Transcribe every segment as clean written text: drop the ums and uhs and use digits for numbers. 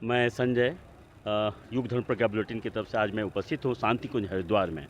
मैं संजय युग धर्म प्रज्ञा बुलेटिन की तरफ से आज मैं उपस्थित हूँ शांति कुंज हरिद्वार में।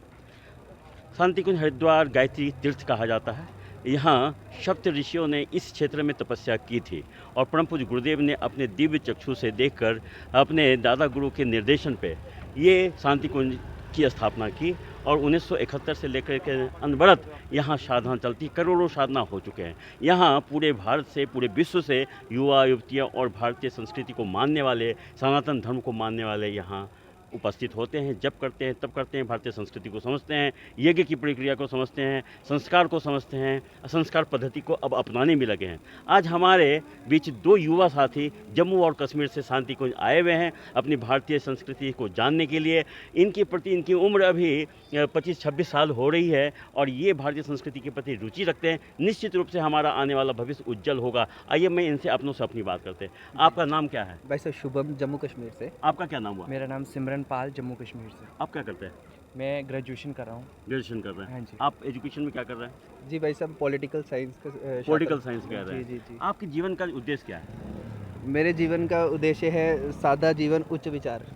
शांति कुंज हरिद्वार गायत्री तीर्थ कहा जाता है। यहाँ सप्त ऋषियों ने इस क्षेत्र में तपस्या की थी और परम पूज्य गुरुदेव ने अपने दिव्य चक्षु से देखकर अपने दादा गुरु के निर्देशन पे ये शांति कुंज की स्थापना की और 1971 से लेकर के अनवरत यहाँ साधना चलती, करोड़ों साधना हो चुके हैं। यहाँ पूरे भारत से, पूरे विश्व से युवा युवतियाँ और भारतीय संस्कृति को मानने वाले, सनातन धर्म को मानने वाले यहाँ उपस्थित होते हैं। जब करते हैं तब करते हैं, भारतीय संस्कृति को समझते हैं, यज्ञ की प्रक्रिया को समझते हैं, संस्कार को समझते हैं, संस्कार पद्धति को अब अपनाने में लगे हैं। आज हमारे बीच दो युवा साथी जम्मू और कश्मीर से शांति कुंज आए हुए हैं अपनी भारतीय संस्कृति को जानने के लिए। इनके प्रति, इनकी उम्र अभी 25-26 साल हो रही है और ये भारतीय संस्कृति के प्रति रुचि रखते हैं। निश्चित रूप से हमारा आने वाला भविष्य उज्जवल होगा। आइए मैं इनसे अपनों से अपनी बात करते हैं। आपका नाम क्या है? भाई साहब शुभम, जम्मू कश्मीर से। आपका क्या नाम हुआ? मेरा नाम सिमरन पाल, जम्मू कश्मीर से। आप क्या करते हैं? मैं ग्रेजुएशन कर रहा हूँ। ग्रेजुएशन कर रहे हैं? हाँ जी। आप एजुकेशन में क्या कर रहे हैं? जी भाई साहब, पॉलिटिकल साइंस का पॉलिटिकल साइंस कर रहे हैं। जी जी जी। आपके जीवन का उद्देश्य क्या है? मेरे जीवन का उद्देश्य है सादा जीवन उच्च विचार।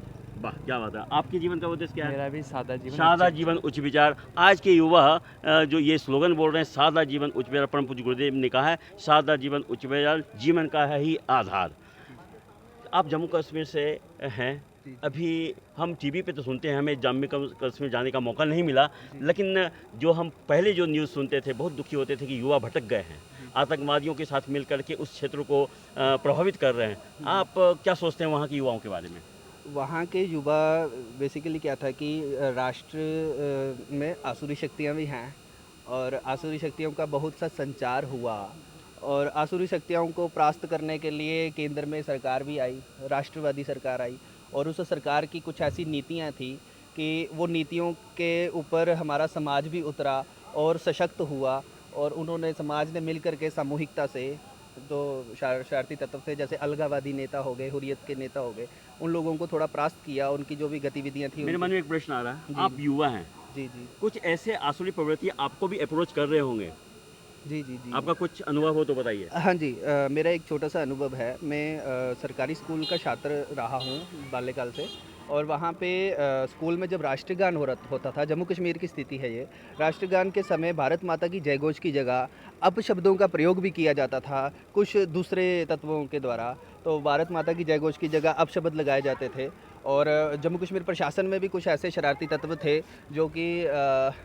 वाह, क्या बात है। आपके जीवन का उद्देश्य क्या है? मेरा भी सादा जीवन। सादा जीवन उच्च विचार। आज के युवा जो ये स्लोगन बोल रहे हैं, सादा जीवन उच्च विचार, परम पूज्य गुरुदेव ने कहा है सादा जीवन उच्च विचार जीवन का है ही आधार। आप जम्मू कश्मीर से हैं। अभी हम टीवी पे तो सुनते हैं, हमें जम्मू कश्मीर जाने का मौका नहीं मिला, लेकिन जो हम पहले जो न्यूज़ सुनते थे बहुत दुखी होते थे कि युवा भटक गए हैं, आतंकवादियों के साथ मिलकर के उस क्षेत्र को प्रभावित कर रहे हैं। आप क्या सोचते हैं वहाँ के युवाओं के बारे में? वहाँ के युवा बेसिकली क्या था कि राष्ट्र में आसुरी शक्तियाँ भी हैं और आसुरी शक्तियों का बहुत सा संचार हुआ और आसुरी शक्तियों को परास्त करने के लिए केंद्र में सरकार भी आई, राष्ट्रवादी सरकार आई और उस सरकार की कुछ ऐसी नीतियाँ थी कि वो नीतियों के ऊपर हमारा समाज भी उतरा और सशक्त हुआ और उन्होंने समाज ने मिल कर के सामूहिकता से जो शरारती तत्व थे, जैसे अलगावादी नेता हो गए, हुर्रियत के नेता हो गए, उन लोगों को थोड़ा परास्त किया। उनकी जो भी गतिविधियाँ थी। मेरे मन में एक प्रश्न आ रहा है, जी, आप युवा हैं, जी जी कुछ ऐसे आसुरी प्रवृत्ति आपको भी अप्रोच कर रहे होंगे, जी जी जी। आपका कुछ अनुभव हो तो बताइए। हाँ जी, मेरा एक छोटा सा अनुभव है। मैं सरकारी स्कूल का छात्र रहा हूँ बाल्यकाल से और वहाँ पे स्कूल में जब राष्ट्रगान होता था, जम्मू कश्मीर की स्थिति है ये, राष्ट्रगान के समय भारत माता की जयघोष की जगह अपशब्दों का प्रयोग भी किया जाता था कुछ दूसरे तत्वों के द्वारा। तो भारत माता की जयघोष की जगह अपशब्द लगाए जाते थे और जम्मू कश्मीर प्रशासन में भी कुछ ऐसे शरारती तत्व थे जो कि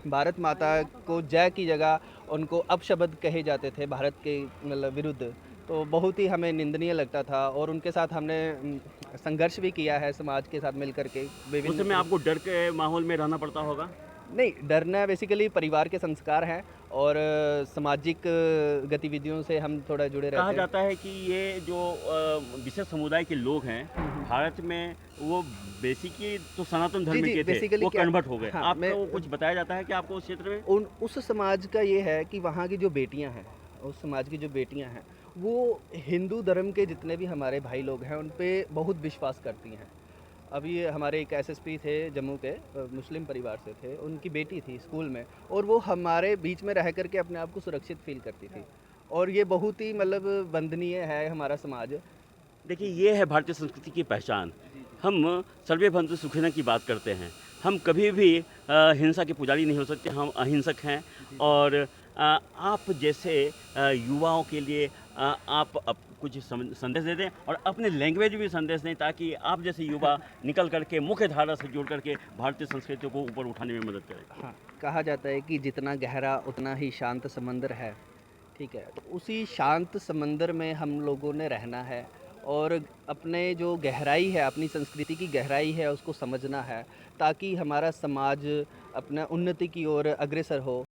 भारत माता को जय की जगह उनको अपशब्द कहे जाते थे भारत के मतलब विरुद्ध। तो बहुत ही हमें निंदनीय लगता था और उनके साथ हमने संघर्ष भी किया है समाज के साथ मिल कर के। उस समय आपको डर के माहौल में रहना पड़ता होगा? नहीं, डरना बेसिकली परिवार के संस्कार हैं और सामाजिक गतिविधियों से हम थोड़ा जुड़े रहते कहा हैं। जाता है कि ये जो विशेष समुदाय के लोग हैं भारत में, वो बेसिकली तो सनातन धर्म जी, के थे, basically वो क्या- कन्वर्ट हो गए। हाँ, आपको कुछ बताया जाता है कि आपको उस क्षेत्र में? उस समाज का ये है कि वहाँ की जो बेटियाँ हैं, उस समाज की जो बेटियाँ हैं, वो हिंदू धर्म के जितने भी हमारे भाई लोग हैं उन पे बहुत विश्वास करती हैं। अभी हमारे एक एसएसपी थे जम्मू के, मुस्लिम परिवार से थे, उनकी बेटी थी स्कूल में और वो हमारे बीच में रह कर के अपने आप को सुरक्षित फील करती थी और ये बहुत ही मतलब वंदनीय है हमारा समाज। देखिए, ये है भारतीय संस्कृति की पहचान। हम सर्वे बंधु सुखिनः की बात करते हैं। हम कभी भी हिंसा के पुजारी नहीं हो सकते, हम अहिंसक हैं। और आप जैसे युवाओं के लिए आप कुछ संदेश दे दें और अपने लैंग्वेज भी संदेश दें ताकि आप जैसे युवा निकल करके मुख्य धारा से जुड़ करके भारतीय संस्कृति को ऊपर उठाने में मदद करें। हाँ, कहा जाता है कि जितना गहरा उतना ही शांत समंदर है। ठीक है, तो उसी शांत समंदर में हम लोगों ने रहना है और अपने जो गहराई है, अपनी संस्कृति की गहराई है, उसको समझना है ताकि हमारा समाज अपना उन्नति की ओर अग्रसर हो।